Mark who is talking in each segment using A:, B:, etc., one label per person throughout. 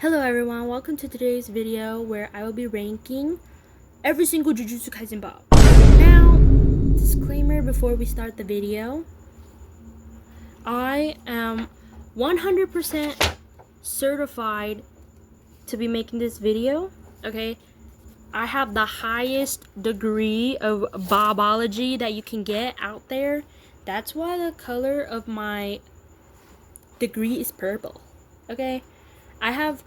A: Hello everyone, welcome to today's video where I will be ranking every single Jujutsu Kaisen bob. Now, disclaimer before we start the video. I am 100% certified to be making this video, okay? I have the highest degree of bobology that you can get out there. That's why the color of my degree is purple, okay? I have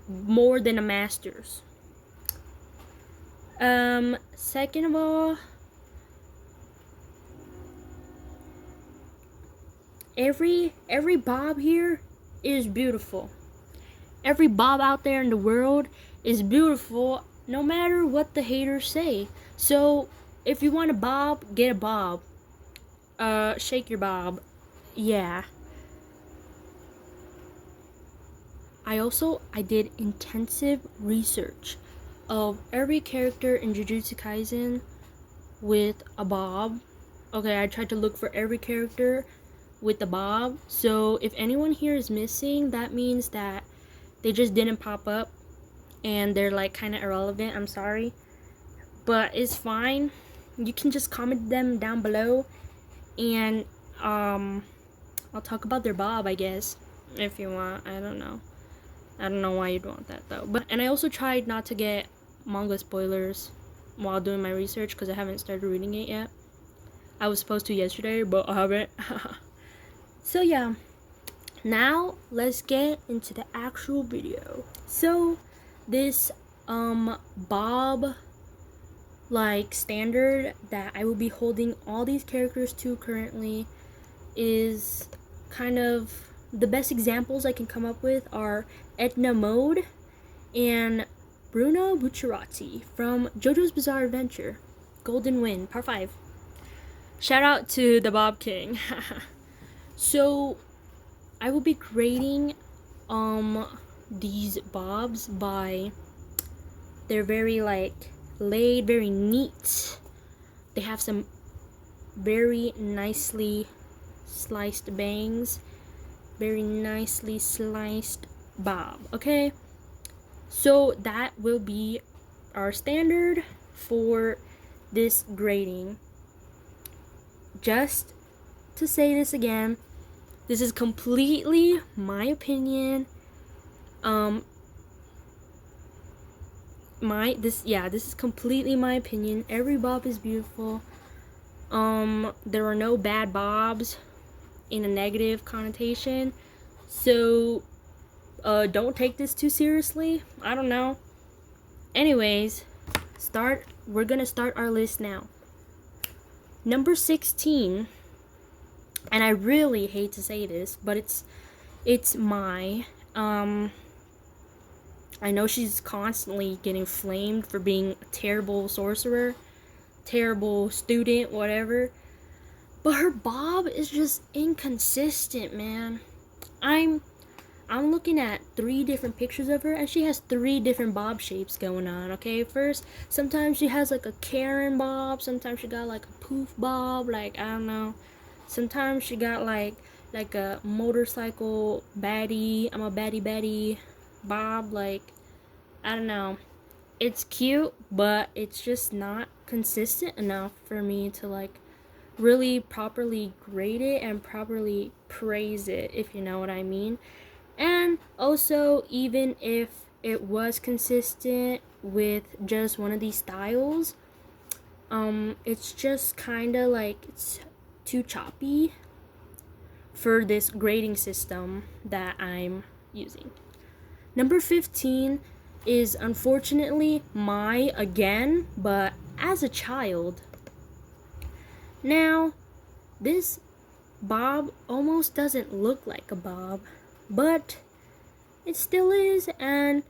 A: more than a master's. Second of all, every bob here is beautiful. Every bob out there in the world is beautiful, no matter what the haters say. So if you want a bob, get a bob. Shake your bob. Yeah. I did intensive research of every character in Jujutsu Kaisen with a bob. Okay, I tried to look for every character with the bob. So if anyone here is missing, that means that they just didn't pop up and they're like kind of irrelevant. I'm sorry, but it's fine. You can just comment them down below and I'll talk about their bob, I guess, if you want. I don't know why you'd want that though. And I also tried not to get manga spoilers while doing my research because I haven't started reading it yet. I was supposed to yesterday, but I haven't. So yeah, now let's get into the actual video. So this bob like standard that I will be holding all these characters to currently is kind of the best examples I can come up with are Etna Mode and Bruno Bucciarati from JoJo's Bizarre Adventure, Golden Wind, Part 5. Shout out to the Bob King. So I will be grading these bobs by they're very like laid, very neat. They have some very nicely sliced bangs. Very nicely sliced bob. Okay, so that will be our standard for this grading. Just to say this again, this is completely my opinion. This is completely my opinion. Every bob is beautiful. There are no bad bobs in a negative connotation, so don't take this too seriously. I don't know. Anyways, we're gonna start our list now. Number 16, and I really hate to say this, but it's Mai. I know she's constantly getting flamed for being a terrible sorcerer, terrible student, whatever. But her bob is just inconsistent, man. I'm looking at 3 different pictures of her and she has 3 different bob shapes going on, okay? First, sometimes she has like a Karen bob, sometimes she got like a poof bob, like I don't know. Sometimes she got like a motorcycle baddie, I'm a baddie bob, like I don't know. It's cute, but it's just not consistent enough for me to like really properly grade it and properly praise it, if you know what I mean. And also, even if it was consistent with just one of these styles, it's just kind of like it's too choppy for this grading system that I'm using. Number 15 is unfortunately Mai again, but as a child. Now, this bob almost doesn't look like a bob, but it still is, and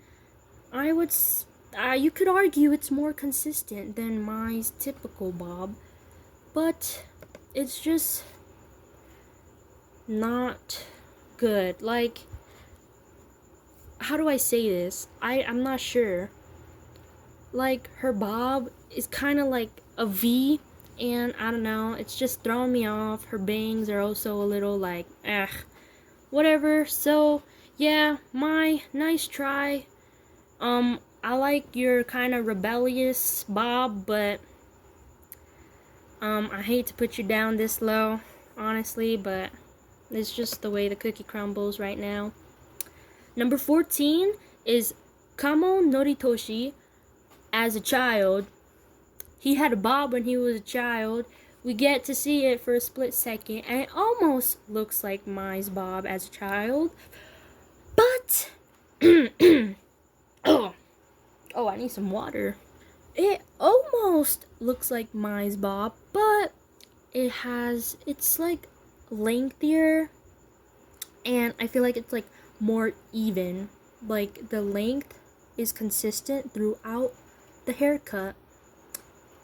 A: you could argue it's more consistent than Mai's typical bob, but it's just not good. Like, how do I say this? I'm not sure. Like, her bob is kind of like a V, and I don't know, it's just throwing me off. Her bangs are also a little like, whatever. So Yeah, my nice try. I like your kind of rebellious Bob, but I hate to put you down this low, honestly, but it's just the way the cookie crumbles right now. Number 14 is Kamo Noritoshi. As a child, he had a bob when he was a child. We get to see it for a split second, and it almost looks like Mai's bob as a child. But oh, I need some water. It almost looks like Mai's bob, but it's like lengthier, and I feel like it's like more even. Like the length is consistent throughout the haircut.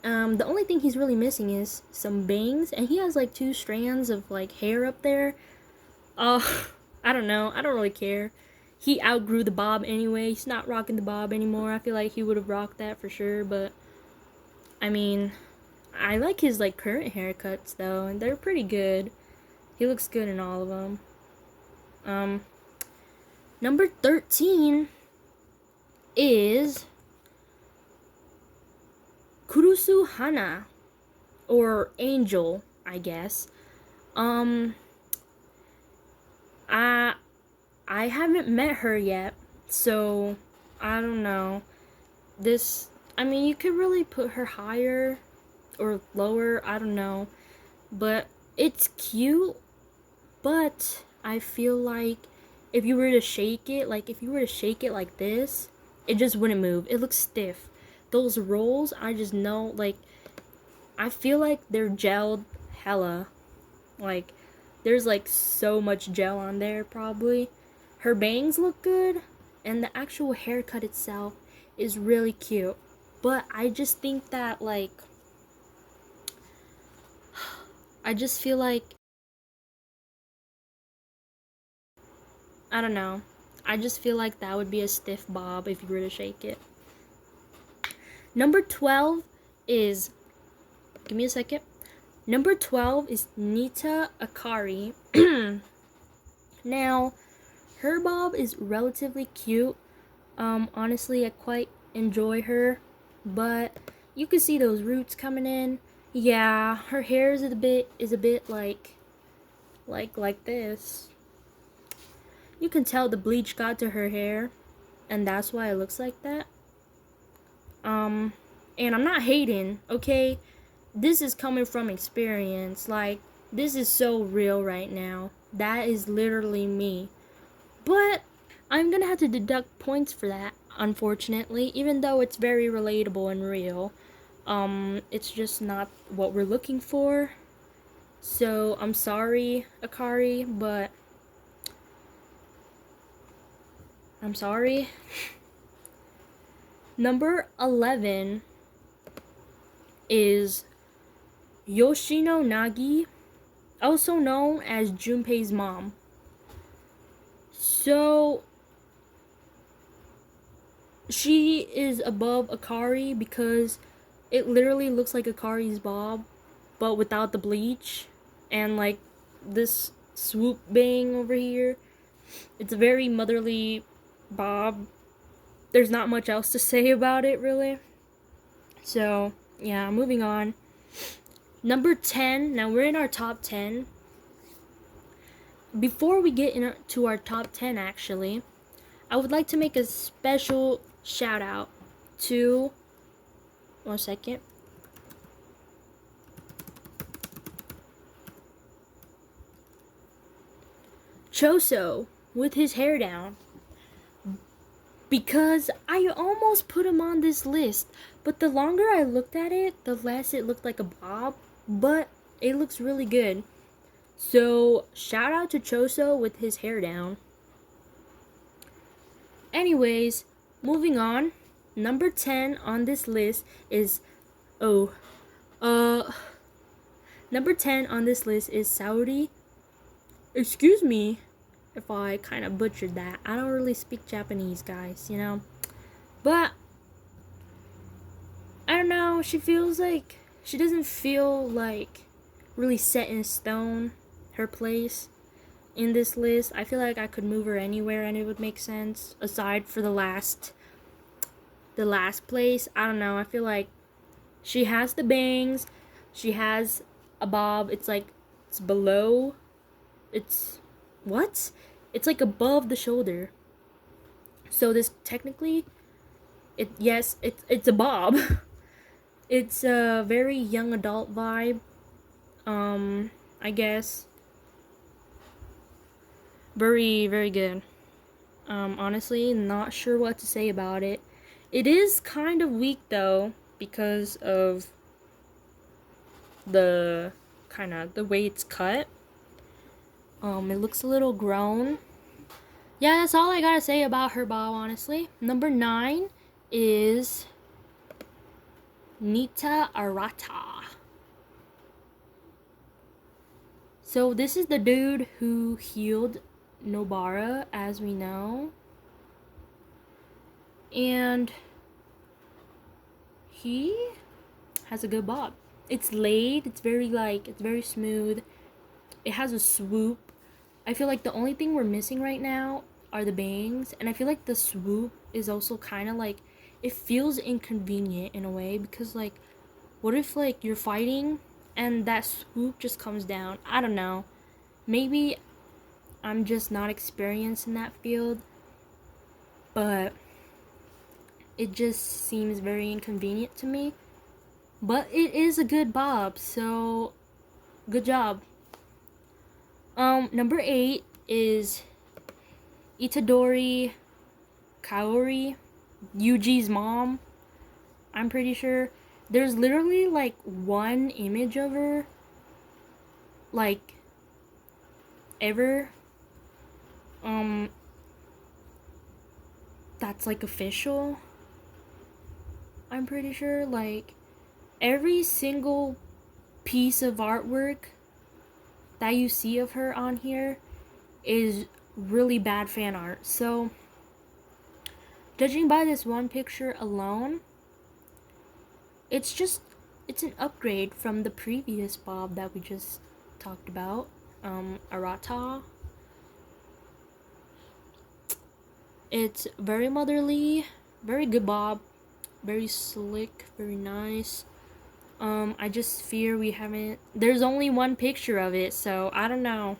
A: The only thing he's really missing is some bangs, and he has like 2 strands of like hair up there. I don't know. I don't really care. He outgrew the bob anyway. He's not rocking the bob anymore. I feel like he would have rocked that for sure, but I mean, I like his like current haircuts though, and they're pretty good. He looks good in all of them. Number 13 is Kurusu Hana, or Angel, I guess. I haven't met her yet, so I don't know. I mean, you could really put her higher or lower, I don't know. But it's cute, but I feel like if you were to shake it like this, it just wouldn't move. It looks stiff. Those rolls, I just know, like, I feel like they're gelled hella. Like, there's like so much gel on there probably. Her bangs look good, and the actual haircut itself is really cute. But I just think that, like, I just feel like, I don't know. I just feel like that would be a stiff bob if you were to shake it. Number 12 is, give me a second. Number 12 is Nita Akari. Now, her bob is relatively cute. Honestly, I quite enjoy her, but you can see those roots coming in. Yeah, her hair is a bit like this. You can tell the bleach got to her hair, and that's why it looks like that. And I'm not hating, okay? This is coming from experience. Like, this is so real right now. That is literally me. But I'm gonna have to deduct points for that, unfortunately, even though it's very relatable and real. It's just not what we're looking for. So I'm sorry, Akari, but I'm sorry. Number 11 is Yoshino Nagi, also known as Junpei's mom. So she is above Akari because it literally looks like Akari's bob, but without the bleach and like this swoop bang over here. It's a very motherly bob. There's not much else to say about it, really. So, yeah, moving on. Number 10. Now, we're in our top 10. Before we get into our top 10, actually, I would like to make a special shout out to... One second. Choso with his hair down. Because I almost put him on this list, but the longer I looked at it, the less it looked like a bob, but it looks really good. So, shout out to Choso with his hair down. Anyways, moving on. Number 10 on this list is, number 10 on this list is Saori. Excuse me if I kind of butchered that. I don't really speak Japanese, guys, you know. But I don't know, she doesn't feel like really set in stone, her place. in this list. I feel like I could move her anywhere and it would make sense, aside for the last place. I don't know. I feel like she has the bangs. She has a bob. It's like it's below. It's what? It's like above the shoulder. So this technically, it's a bob. It's a very young adult vibe. I guess very very good. Honestly, not sure what to say about it. It is kind of weak though because of the the way it's cut. It looks a little grown. Yeah, that's all I gotta say about her bob, honestly. Number 9 is Nita Arata. So this is the dude who healed Nobara, as we know. And he has a good bob. It's laid, it's very smooth. It has a swoop. I feel like the only thing we're missing right now are the bangs, and I feel like the swoop is also kind of like, it feels inconvenient in a way, because like, what if like you're fighting and that swoop just comes down? I don't know. Maybe I'm just not experienced in that field, but it just seems very inconvenient to me. But it is a good bob, so good job. Number 8 is Itadori Kaori, Yuji's mom. I'm pretty sure. There's literally like one image of her, like, ever. That's like official. I'm pretty sure. Like, every single piece of artwork that you see of her on here is really bad fan art. So, judging by this one picture alone, it's an upgrade from the previous bob that we just talked about, Arata. It's very motherly, very good bob, very slick, very nice. I just fear there's only one picture of it, so I don't know.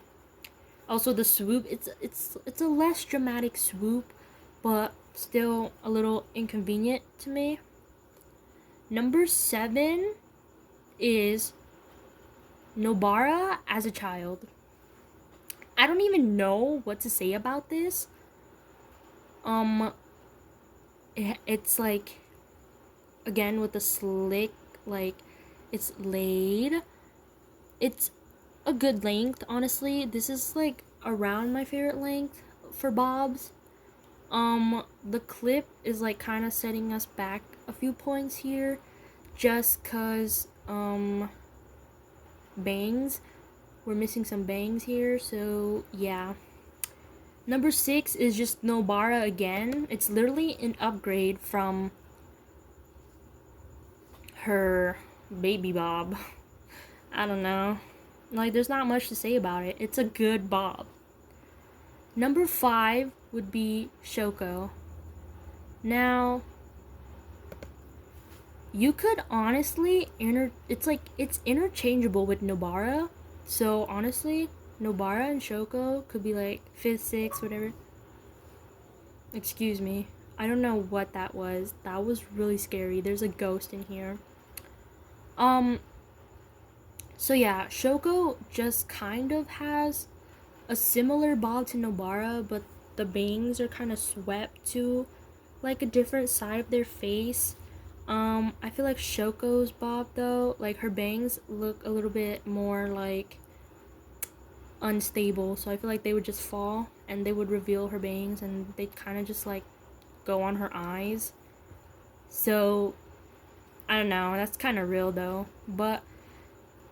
A: Also the swoop, it's a less dramatic swoop, but still a little inconvenient to me. Number 7 is Nobara as a child. I don't even know what to say about this. It's like, again, with the slick, like, it's laid. It's a good length, honestly. This is like around my favorite length for bobs. The clip is like kind of setting us back a few points here, just cause bangs. We're missing some bangs here, so yeah. Number 6 is just Nobara again. It's literally an upgrade from her baby bob. I don't know. Like, there's not much to say about it. It's a good bob. Number 5 would be Shoko. Now, you could honestly it's interchangeable with Nobara. So honestly, Nobara and Shoko could be like 5th, 6th, whatever. Excuse me. I don't know what that was. That was really scary. There's a ghost in here. So yeah, Shoko just kind of has a similar bob to Nobara, but the bangs are kind of swept to like a different side of their face. I feel like Shoko's bob though, like her bangs look a little bit more like unstable, so I feel like they would just fall and they would reveal her bangs and they'd kind of just like go on her eyes. So I don't know, that's kind of real though. But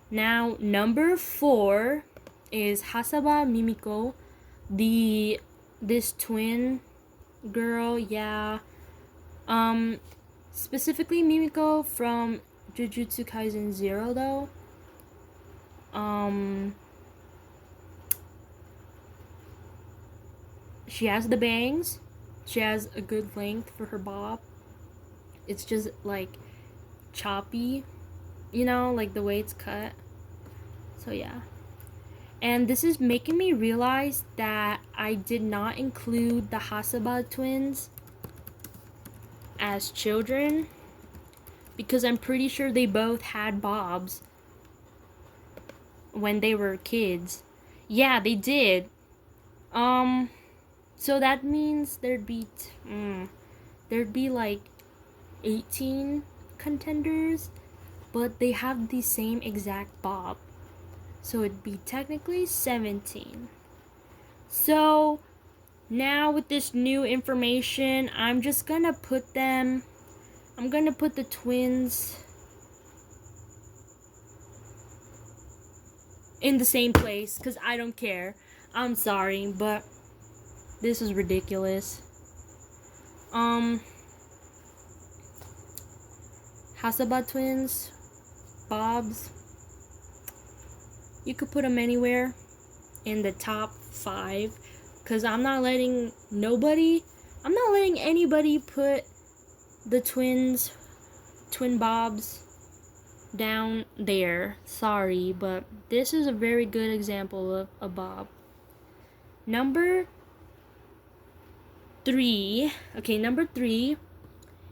A: now number 4 is Hasaba Mimiko, this twin girl. Yeah, specifically Mimiko from Jujutsu Kaisen 0 though. she has the bangs. She has a good length for her bob. It's just like choppy, you know, like the way it's cut. So yeah. And this is making me realize that I did not include the Hasaba twins as children, because I'm pretty sure they both had bobs when they were kids. Yeah, they did. So that means there'd be like 18 contenders, but they have the same exact bob. So it'd be technically 17. So now with this new information, I'm gonna put the twins in the same place because I don't care. I'm sorry, but this is ridiculous. Hasaba twins, bobs, you could put them anywhere in the top 5, because I'm not letting anybody put the twin bobs down there. Sorry, but this is a very good example of a bob. Number 3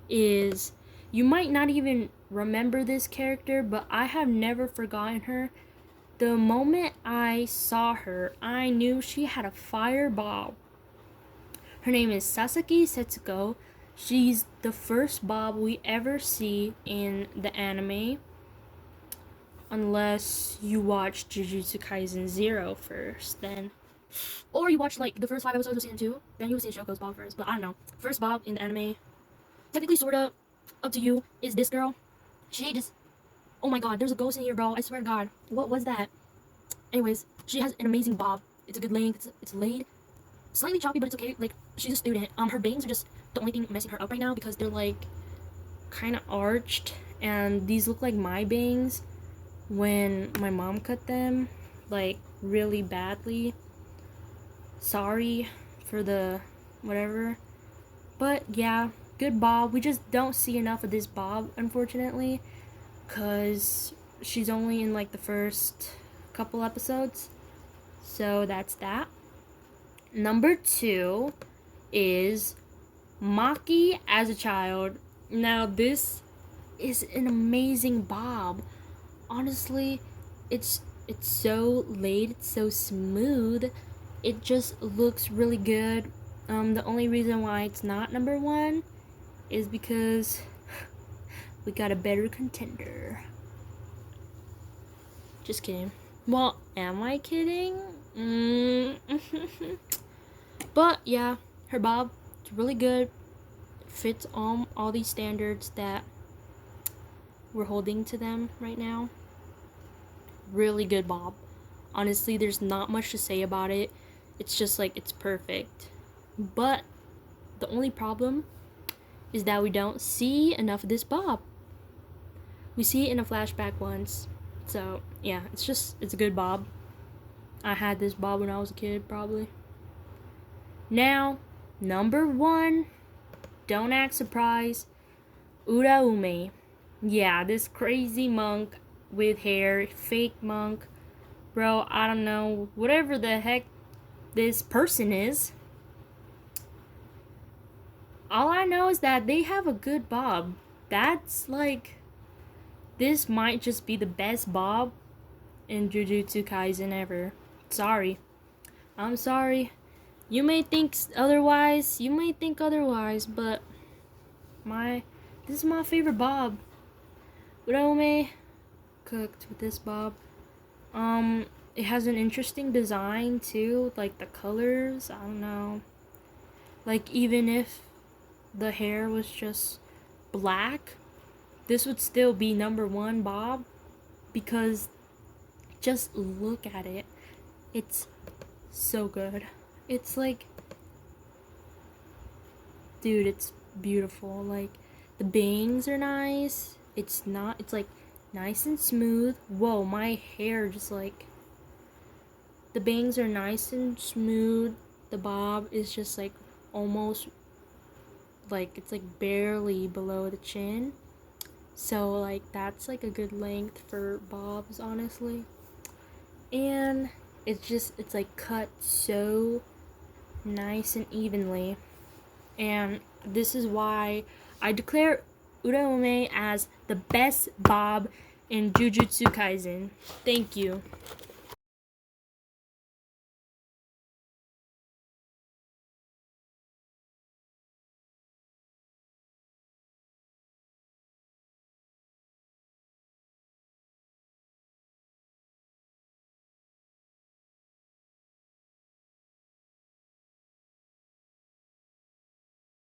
A: is, you might not even remember this character, but I have never forgotten her. The moment I saw her, I knew she had a fire bob. Her name is Sasaki Setsuko. She's the first bob we ever see in the anime. Unless you watch Jujutsu Kaisen 0 first, then. Or you watch like the first 5 episodes of season 2, then you'll see Shoko's bob first. But I don't know. First bob in the anime, technically sorta up to you, is this girl. She just, oh my god, there's a ghost in here, bro. I swear to god. What was that? Anyways, she has an amazing bob. It's a good length. It's laid. Slightly choppy, but it's okay. Like, she's a student. Her bangs are just the only thing messing her up right now, because they're like kind of arched, and these look like my bangs when my mom cut them, like really badly. Sorry for the whatever. But yeah, good bob. We just don't see enough of this bob, unfortunately, because she's only in like the first couple episodes. So that's that. Number 2 is Maki as a child. Now this is an amazing bob. Honestly, it's so laid, it's so smooth. It just looks really good. The only reason why it's not number 1 is because we got a better contender. Just kidding. Well, am I kidding? But yeah, her bob, it's really good. Fits all these standards that we're holding to them right now. Really good bob. Honestly, there's not much to say about it. It's just like, it's perfect. But the only problem is that we don't see enough of this bob. We see it in a flashback once. So yeah, it's a good bob. I had this bob when I was a kid, probably. Now, number 1, don't act surprised, Uraume. Yeah, this crazy monk with hair, fake monk. Bro, I don't know, whatever the heck this person is. All I know is that they have a good bob. That's like, this might just be the best bob in Jujutsu Kaisen ever. Sorry. I'm sorry. You may think otherwise, but this is my favorite bob. Uraume cooked with this bob. It has an interesting design too, like the colors, I don't know. Like, even if the hair was just black, this would still be number 1 bob, because just look at it. It's so good. It's like, dude, it's beautiful. Like, the bangs are nice. It's like nice and smooth. Whoa, my hair just like, the bangs are nice and smooth. the bob is just like almost like it's like barely below the chin. So like that's like a good length for bobs, honestly. And it's like cut so nice and evenly. And this is why I declare Uraume as the best bob in Jujutsu Kaisen. Thank you.